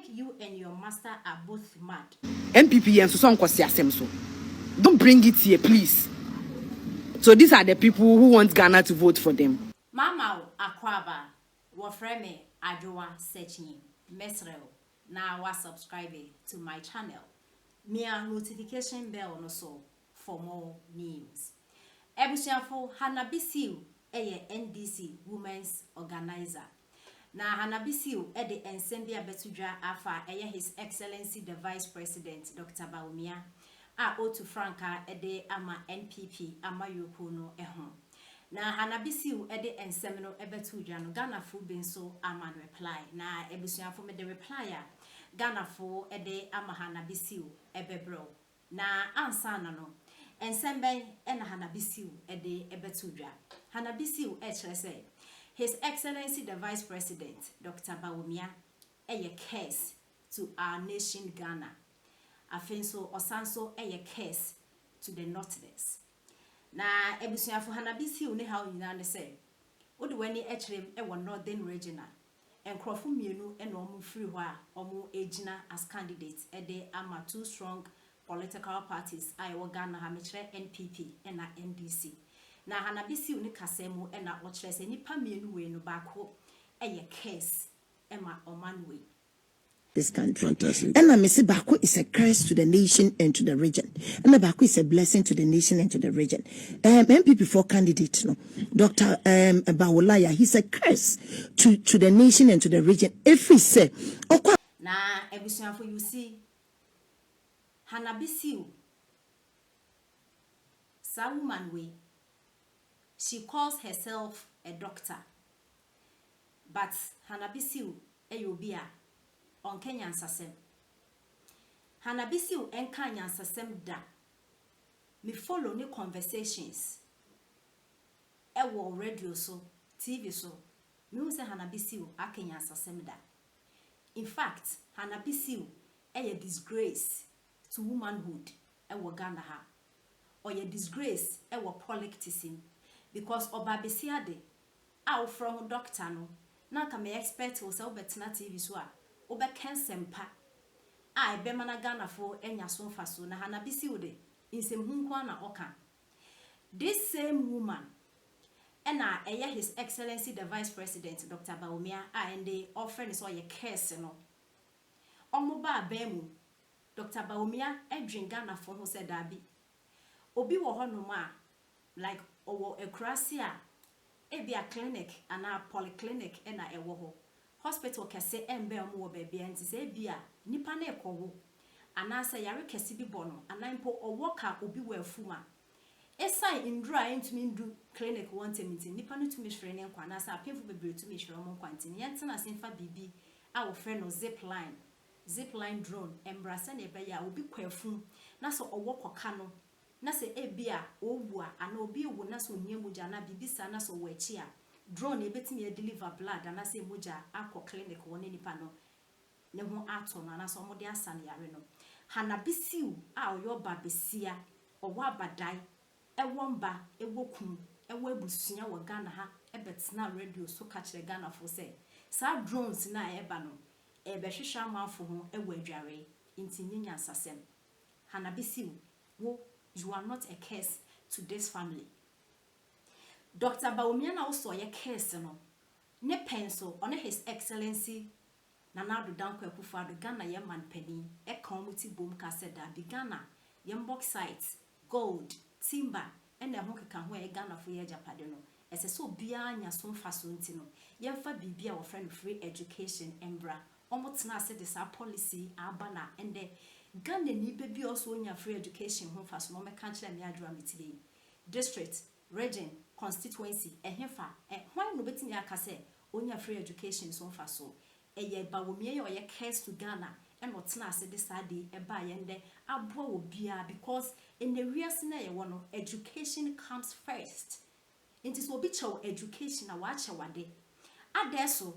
think you and your master are both mad. MPP and so don't bring it here, please. So these are the people who want Ghana to vote for them. Mama Akwaba, Wafreme Adjoa searching Mesrel. Now was subscribe to my channel. Mia notification bell no so for more news. Ebusiafo Hannah Bissiw NDC Women's Organizer. Na Hannah Bissiw the ensembia betudra afa His Excellency the Vice President Dr. Bawumia Otu Franka ama NPP ama yokuno ehon. Na Hannah Bissiw the ensemino betudra no Ghana fu benso ama reply. Na ebusiafo me the reply Ghana fu ama Hannah Bissiw ebebro. Na ansana no ensemben na Hannah Bissiw ebetudra. Hannah Bissiw say His Excellency the Vice President, Dr. Bawumia, a curse to our nation Ghana. Afenso Osanso a curse to the Northerners. Na ebusuya for Hannah Bissiw ne how you say. What do any northern regional and Crawford Mienu and Omu free wa Omu Ejina as candidates ama two strong political parties Ghana Hamitre NPP and NDC. Na Hannah Bissiw ne kasemu na okyerese nipa mienu we no bako case ema omanwe this country. Fantastic. And I say Bako is a curse to the nation and to the region. And the Bako is a blessing to the nation and to the region. MPP for candidate, no, Dr. Bawulaya, he's a curse to the nation and to the region. If we say, na ebusuan for you see, Hannah Bissiw, sa woman we. She calls herself a doctor, but Hannah Bissiw eyobia on Kenyan sasem. Hannah Bissiw Kenyan sasem da. Me follow new conversations. Ewo radio so, TV so. Me say Hannah Bissiw a Kenyan sasem da. In fact, Hannah Bissiw a disgrace to womanhood ewo Ghana ha. Or a disgrace ewo politicism. Because oba besiade from doctor no na ka me expect wo se obetina TV so a obeken sempa be mana Ghana fo enya so mfa so na Hannah Bissiw de insem hunko na oka this same woman na His Excellency the Vice President Dr. Bawumia and they offering so ye case no omo ba mu Dr. Bawumia edwin Ghana fo ho se dabi obi wo hono ma like owo ekrasia be a clinic and a polyclinic na ewo ho hospital kese embe omo wo bebia nti se bia nipa na ekowo anasa yare kese bi bono anampo owo ka obi wo afuma esai indra entumi ndu clinic wonte minti nipa no tumi hwere ne nkwa anasa apemfo bebre tumi hwere omo nkwanti ne yentena semfa bibi a wo frɛ no zipline drone embrasa na ebe ya obi kwafum na so owo koka no na se ebia owua ana obi ewu na so nia moja na bibisa na so wachi a drone ebetimi e deliver blood ana se moja akọ clinic woni nipa no ne ho ato no ana so mo de asane yare no Hannah Bissiw a oyo ba besia owo abadai ewo mba ewo kun ewo ebusua wo Ghana ha ebetena radio so ka kire Ghana fo se sa drones na eba no ebehwehwa amafo ho ewo adware intinyinya asasem Hannah Bissiw wo you are not a curse to this family. Dr. Bawumia na also a curse no. Ne pencil on His Excellency Nana Addo Dankwa Akufo-Addo Ghana ye man penny e kan muti bom ka said that the Ghana yem bauxite, gold, timber and the honke kan ho e Ghana fo ye japade no. Ese so bia nya so mfa so nti no. Ye mfa bibia wo friend free education embra. Omo tena se this policy abana and the Ghana ni baby also nya free education ho fa so no me kan kire me adura metibe district region constituency ehemfa hwan no betimi aka se onya free education so fa so eye Bawumia ye oye curse to Ghana and not na se this ade e ba ye nde abo obia because in the real na ye wono education comes first it is obi chow education na wa chawade adeso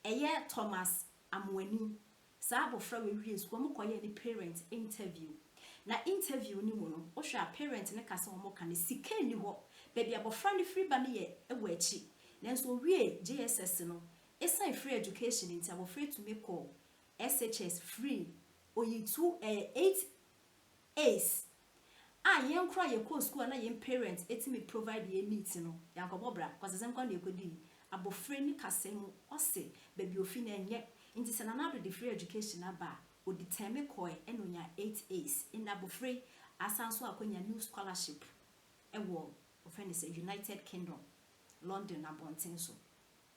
eye Thomas Amwani Sabo fra we hwes ko mo koye ni parent interview na interview ni mu no o hwa parent ne kasa o mo ka ne sika ni ho baby abofra ne free ba ne ye ewo achi nanso wie JSS no esai free education nti abofra to make call SHS free or you 8 A's. Yen cry your co school and yen parents, it's me provide ye needs, no. Yanko Bobra, because the same kind you could do. Abo friend Casemo, or say, baby, of fin and yet, into another the free education about would determine koi and on your 8 A's in abo free as answer when your new scholarship. A war of any say United Kingdom, London, Abontenso.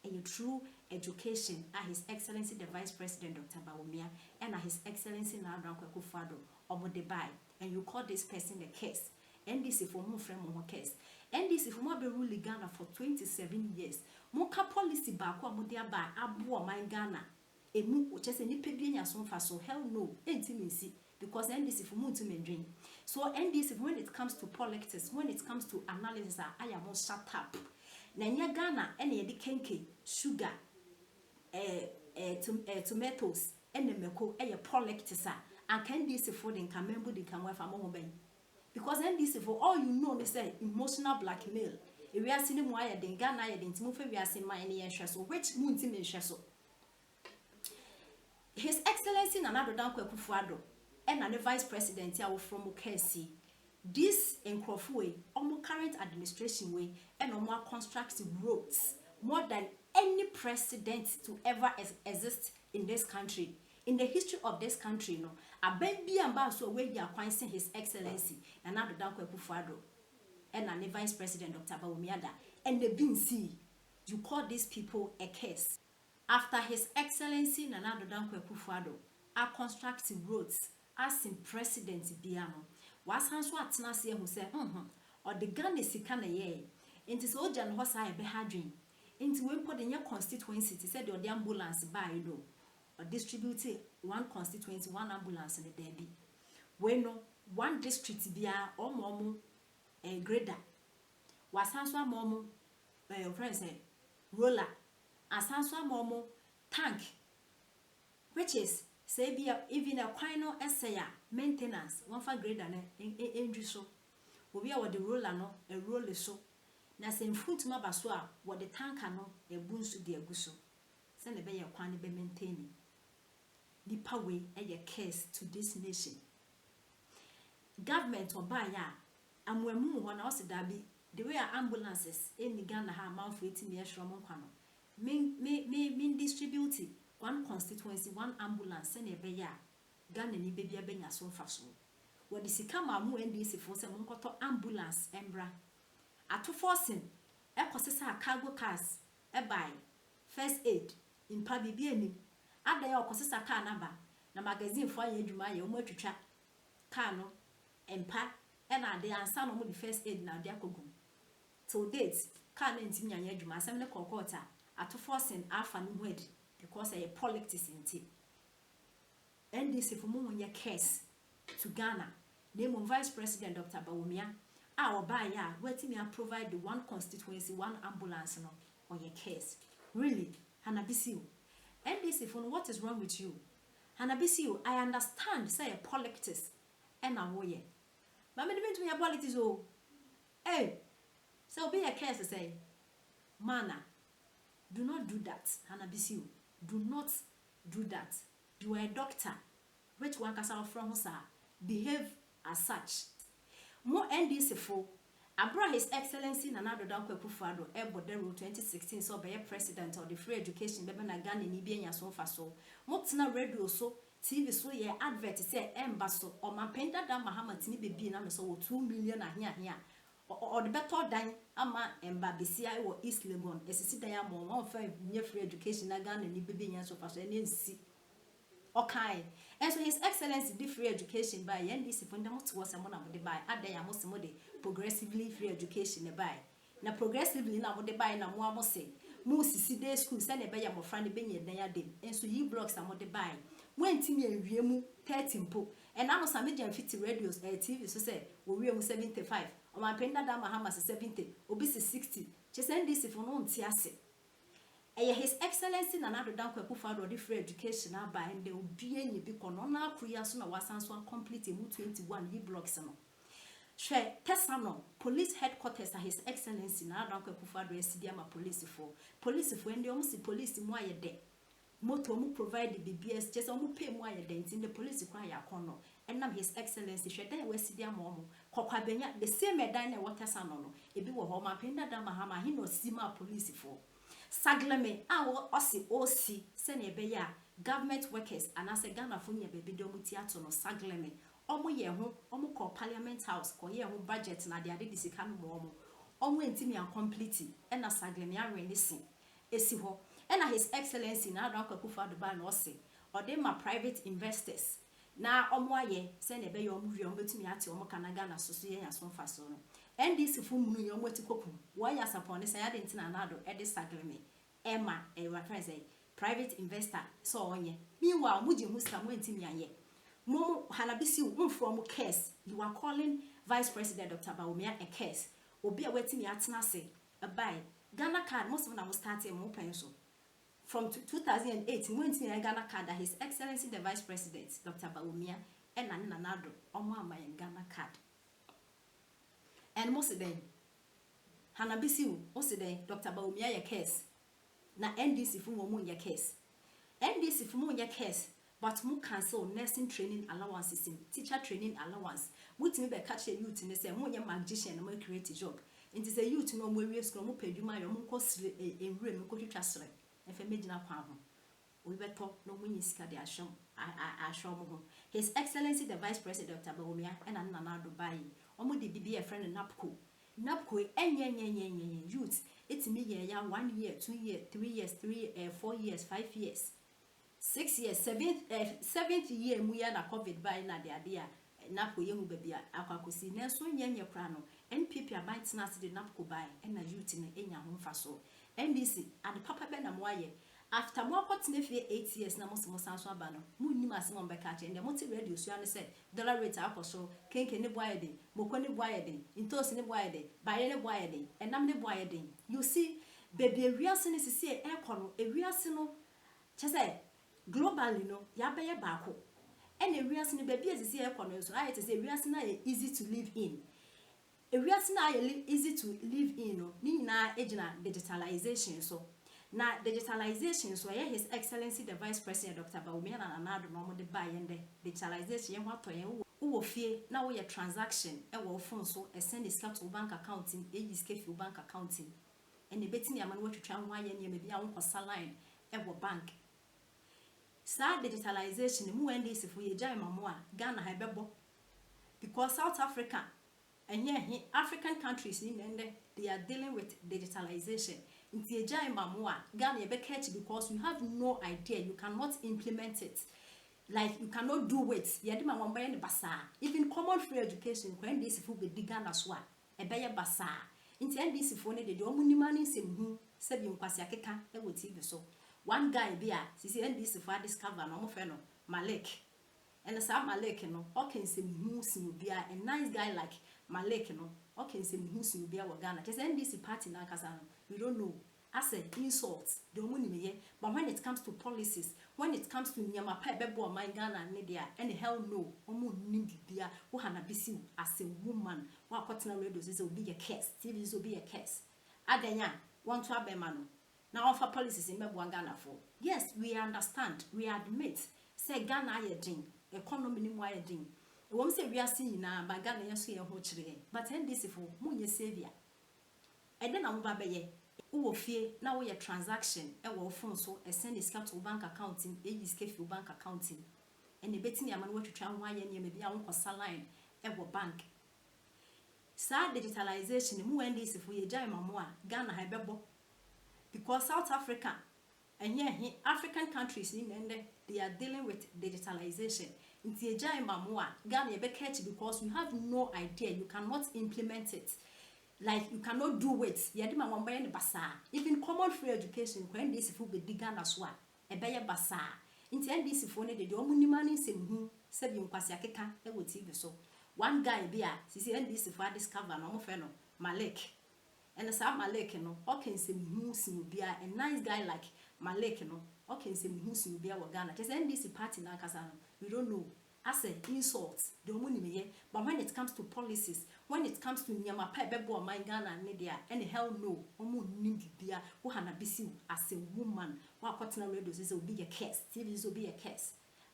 A true education at His Excellency the Vice President Dr. Bawumia and at His Excellency Nadran Kwekufado or Modebai. And you call this person the case. And this is for more friend more case. And this is for more be ruling Ghana for 27 years. Moka policy back what Modia by Abu my Ghana. A mu which is any pedinia son for so hell no intimacy. Because NDC for moon to dream. So NDC when it comes to politics, when it comes to analysis, I am all shut up. Nanya Ghana any the kenke, sugar, tomatoes, and the meko a politics and NDC for the Kamembu the Kamwa from because NDC for all you know they say emotional blackmail. If we are seeing more than Ghana, I didn't move we are seeing my any so which moon to so. His Excellency Nana Dankwa Kufuado and the Vice President here from Okesi. This in Crawford, almost current administration way and on more constructive roads more than any president to ever exist in this country. In the history of this country, no, a baby ambassador where you are acquiring His Excellency and now the Dankwa Kufuado and the Vice President Dr. Bawumiada and the BNC. You call these people a case. After His Excellency Nana Dankwa Kufuado are constructing roads as in President Biano. Was hands what Nasia who said, or the gun is Sikana ye. Into so Jan Hossa be hadrin. Into when put in your constituency, said the ambulance by you or distributed one constituency, one ambulance in the Derby. When no one district be or momo a grader. Was hands one momo, your friend said, roller, as hands one momo tank, which is say be even a final essay maintenance one for grade and so we are the roller no a roller so na same foot ma basoa what the tanker no a bunsu de aguso send the be kwan be maintaining the power a case to this nation government or buy ya and we move on us dabi the way ambulances in Ghana ha man for 18 years from kwano mean distribute one constituency, one ambulance, and a beya. Ghana ni baby a benya so fast. What is it come amu NDC for some monkoto ambulance, embra. At to forcing, a processor cargo cars, a buy, first aid, in Pabi Bieni. Add the processor car number, the magazine for you, Jumaya, more to track, Kano, and pa, and I de answer no the first aid now, Diakogun. So dates, Kano and Timia Juma, 7 o'clock, at to forcing Alpha Wed. Because a politics in tea. And this if we your case to Ghana, name on Vice President Dr. Bawumia, our buyer, waiting me provide the one constituency, one ambulance no, on your case. Really, Hannah Bissiw. And this if what is wrong with you? Hannah Bissiw, I understand, say a politics and a warrior. But me to me a politics, oh, hey, so be a case to say, Mana, do not do that, Hannah Bissiw. Do not do that. You are a doctor. Which one can from us behave as such. More NDC for Abra His Excellency Nana Dankwa Kufuado Ebo Dero 2016 so be president of the free education bebe na Ghana ni bi enya so fa so. Motina radio so TV so ye advert say embasso or mapenda da Muhammad ni bebi na me so 2 million ahia or the better than ama emba besia wo East Legon esisi dan am 1.5 nye free education na Ghana ni bebe nya so fa so ene nsi okay and so His Excellency the free education by NDC for them to was among them by adan ya mo se mo de progressively free education e by na progressively na mo de by na mo amo se mo sisi day school se na be ya mo fra ne be nya dan ya dem and so yi blocks am de by wenti mi awie mu 30 mpo and am some media 50 radios TV so say wo wie mu 75 o ma penda da Mahama 70 obi 60 che send this for no nti ase His Excellency Nana Dankwa Kufuado the free education aba and they obi enyi bi kono na akuya so na wasan so complete mu 21 yi blocks no hwe tesano police headquarters at His Excellency Nana Dankwa Kufuado esidiama police for ndi omusi police mu ayede moto mu provide the BBS just mu pay mu aye dent in the police kwa ya kono enam his excellency hweda we sidi amomo kokwa benya the same edan na water sano no ebi wo ho ma penda da mahama he no sima police for sagleme awo osi osi se na ebe ya government workers anase Ghana fo nya bebi do mu tiato no sagleme omo ye ho omo call parliament house ko ye ho budget na de ade disika no mo omo entimi an complete e na sagleme awe ni si esi ho e na his excellency na adon kwakufa dubai no se ode ma private investors na omo aye se na ebe ye omo wi omo betimi ate omo kana Ghana so so ye nya so fa so no NDC fu mu no omo tikopum wo ya sapon se ya de ntina na ado e de sagleme Emma wa say private investor so onye meanwhile muji muska mo ntimi anye mo Bissiw from case you are calling vice president Dr. Bawumia a case obi a wetimi atena se buy Ghana card most of them started mo pen so from 2008 mo ntimi Ghana card that his excellency the vice president Dr. Bawumia and nanado omo amaye Ghana card and most of them Bissiw most of them Dr. Bawumia a case na NDC fu mo nya case NDC fu mo nya case but mo cancel nursing training allowances in teacher training allowance mutimi be catch youth ne say mo nya magician na mo create job nti say youth no mo wie school mo padwuma yo mo nkosire enwure mo kotwitwa sere efe megina kwa ho we beto no mo nyi sika de ashom mo ho his excellency the vice president Dr. Bawumia na nana Dubai omo de bibi e friend napco enye youth etimi ye ya 1 year 2 year 3 years 4 years 5 years 6 years 7th year mu ya na covid by na de ade a napco ye mu babia akwakosi na so nyenye kra no NPP abite na se de napco by na youth na enya ho mfaso NDC ade papa be na mo aye after mo akotene fie 8 years na mo sanso aba no mu nim ase mo be ka che ndem ti radio so ane se dollar rate akoso kenke ne boye de moko ne boye de intos ne boye de baye ne boye de enam ne boye de you see baby ewiase ne sisi e kono ewiase no chese globally no ya be ye baako ene ewiase ne baby sisi e kono so aye chese ewiase na easy to live in ewiase na easy to live in no ni na ejina digitalization so na digitalization so his excellency the vice president Dr. Bawumia na nanado no mo de ba yende digitalization ye hwato ye wo fie na wo ye transaction e wo phone so e send the to bank account e use kefi bank account and betimi ama no watwetwa ho aye ne me bia wo kosa line e wo bank sa digitalization mu wende sifo ye jai mamo a Ghana ha bebo because South Africa and here African countries in and they are dealing with digitalization. Inti ejai mamo a Ghana be catch because you have no idea, you cannot implement it. Like you cannot do it. Yadi ma wamba yende basa. Even common free education when this if be Ghana so a ebeye basa. Inti NDC fo ne de omu nimani semhu se bi nkwasi akeka e wo TV so. One guy be a sisi NDC fo discover no mo fe no Malik. And sa Malik no okay semhu simu bia a nice guy like Malik no okay semhu simu bia wo Ghana. Just NDC party na kasa no we don't know. As an insult, the woman, but when it comes to policies, when it comes to Nyama Pebebo, my Ghana, Nidia, and hell no, Omo Nimbia, who Bissiw as a woman, what cotton radios is will be a case, TVs will be a case. Adenya, one to Abemano. Now offer policies in Mebuan Ghana for. Yes, we understand, we admit, say Ghana yeding, economy yeding. We won't say we are seeing now, but Ghana yes, we are watching, but then this is for Munya Savior. And then I'm babaye. Uwo fie na wo ye transaction e wo phone so e send this to bank accounting e use kefi bank accounting and e betimi ama no watwetwa ho aye ne me bia wo kosa line e wo bank sa digitalization mu wende isifo ye jai mamo a Ghana ha bebo because South Africa and here African countries in and they are dealing with digitalization inti ye jai mamo a Ghana ye be catch because you have no idea, you cannot implement it. Like you cannot do it. Yadima wamba ne basa. Even common free education when this if be Ghana so a ebeye basa. Inti NDC fo ne de omu nimani semhu se bi nkwasi akeka e wo TV so. One guy be a sisi NDC fo discover no mo fe no Malik. And sa Malik no okay semhu simu bia a nice guy like Malik no okay semhu simu bia wo Ghana. Just NDC party na kasa we don't know. as an insult, the money, but when it comes to policies, when it comes to Nyama Pebebo, my Ghana, media, any hell no, Omo Nimbia, who Hana Bissiw as a woman, while cotton radios is will be a curse, TVs will be a curse.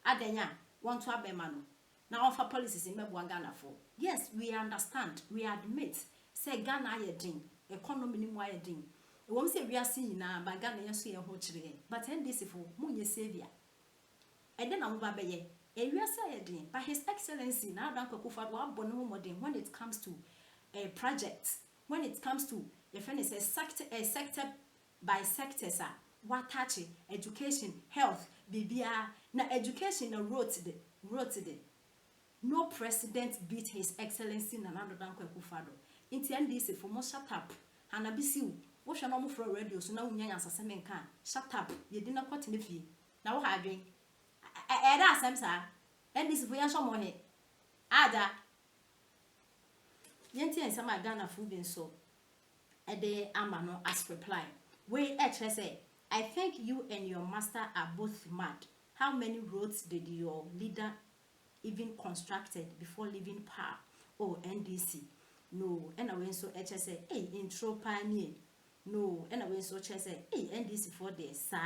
Adenya, want to have a man. Now, for policies in Mebu Ghana for. Yes, we understand, we admit, say Ghana ye ding, economy ni mwa ye ding. E won't say we are seeing now, but Ghana yesu ye ho chire. But then this for Munye Savior. And then I'm baby. But His Excellency now when it comes to a project, when it comes to the friend is a sector by sector, sir. What touch education, health, BBR. Now education wrote the. No president beat His Excellency Nanado Danko Kufado. In the end, this for more shut up. And Bissiw, what shall normal for radio so now we answer semen can. Shut up, you did not cut in the fee. Now having. That's I'm sir. And this for your money. Ada. Yenti and some Ghana food been so. A day amano as reply. Wait, say, I think you and your master are both mad. How many roads did your leader even constructed before leaving power? Oh, NDC. No, and I went so HSA, hey, intro pioneer. No, and I went so HSA, hey, NDC for this, sir.